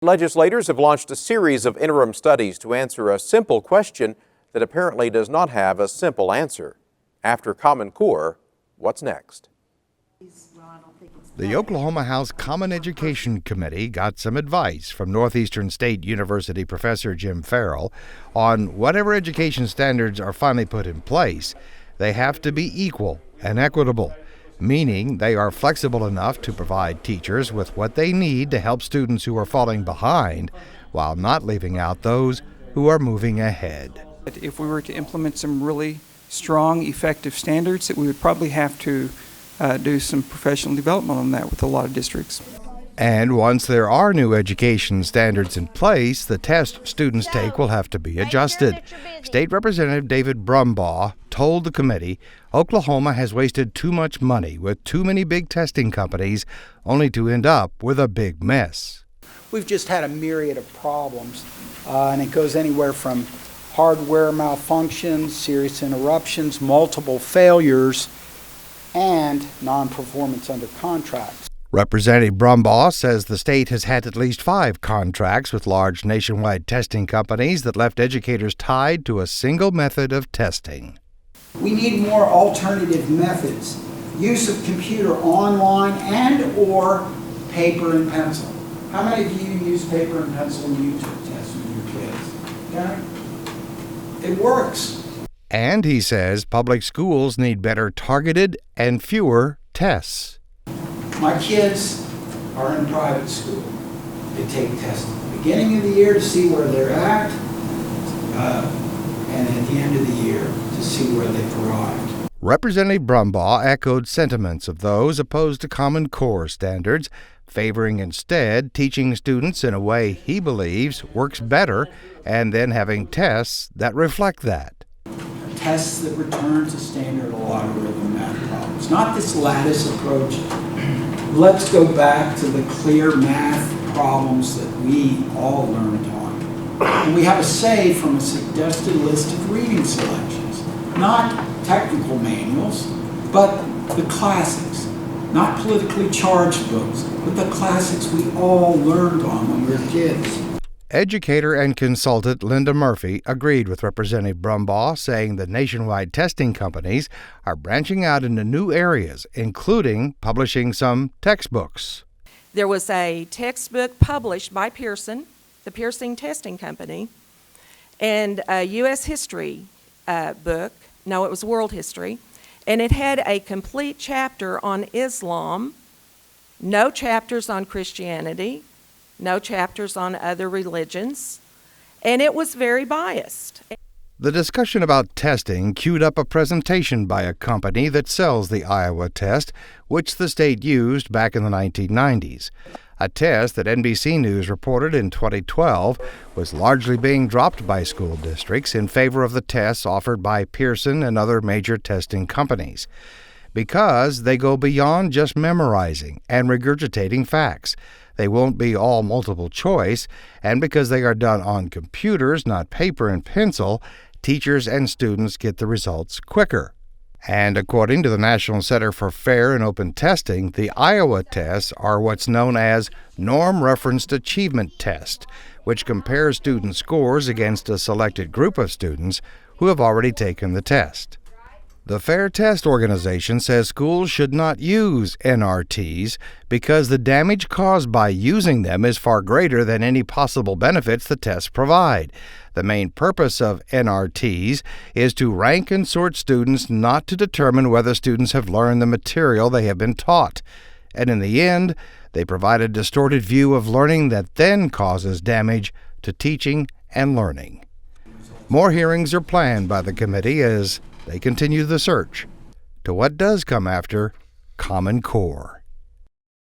Legislators have launched a series of interim studies to answer a simple question that apparently does not have a simple answer. After Common Core, what's next? The Oklahoma House Common Education Committee got some advice from Northeastern State University professor Jim Farrell on whatever education standards are finally put in place, they have to be equal and equitable, meaning they are flexible enough to provide teachers with what they need to help students who are falling behind while not leaving out those who are moving ahead. If we were to implement some really strong, effective standards, that we would probably have to do some professional development on that with a lot of districts. And once there are new education standards in place, the test students take will have to be adjusted. State Representative David Brumbaugh told the committee Oklahoma has wasted too much money with too many big testing companies, only to end up with a big mess. We've just had a myriad of problems, and it goes anywhere from hardware malfunctions, serious interruptions, multiple failures, and non-performance under contracts. Representative Brumbaugh says the state has had at least 5 contracts with large nationwide testing companies that left educators tied to a single method of testing. We need more alternative methods, use of computer online and or paper and pencil. How many of you use paper and pencil when you took tests with your kids? Okay? It works. And he says public schools need better targeted and fewer tests. My kids are in private school. They take tests at the beginning of the year to see where they're at, and at the end of the year to see where they've arrived. Representative Brumbaugh echoed sentiments of those opposed to Common Core standards, favoring instead teaching students in a way he believes works better, and then having tests that reflect that. Tests that return to standard logarithm math problems, not this lattice approach. Let's go back to the clear math problems that we all learned on. And we have a say from a suggested list of reading selections, not technical manuals, but the classics, not politically charged books, but the classics we all learned on when we were kids. Educator and consultant Linda Murphy agreed with Representative Brumbaugh, saying the nationwide testing companies are branching out into new areas, including publishing some textbooks. There was a textbook published by Pearson, the Pearson Testing Company, and a U.S. history book. No, it was world history. And it had a complete chapter on Islam, no chapters on Christianity, no chapters on other religions, and it was very biased. The discussion about testing queued up a presentation by a company that sells the Iowa test, which the state used back in the 1990s. A test that NBC News reported in 2012 was largely being dropped by school districts in favor of the tests offered by Pearson and other major testing companies, because they go beyond just memorizing and regurgitating facts. They won't be all multiple choice, and because they are done on computers, not paper and pencil, teachers and students get the results quicker. And according to the National Center for Fair and Open Testing, the Iowa tests are what's known as Norm Referenced Achievement Test, which compares student scores against a selected group of students who have already taken the test. The Fair Test Organization says schools should not use NRTs because the damage caused by using them is far greater than any possible benefits the tests provide. The main purpose of NRTs is to rank and sort students, not to determine whether students have learned the material they have been taught. And in the end, they provide a distorted view of learning that then causes damage to teaching and learning. More hearings are planned by the committee as they continue the search to what does come after Common Core.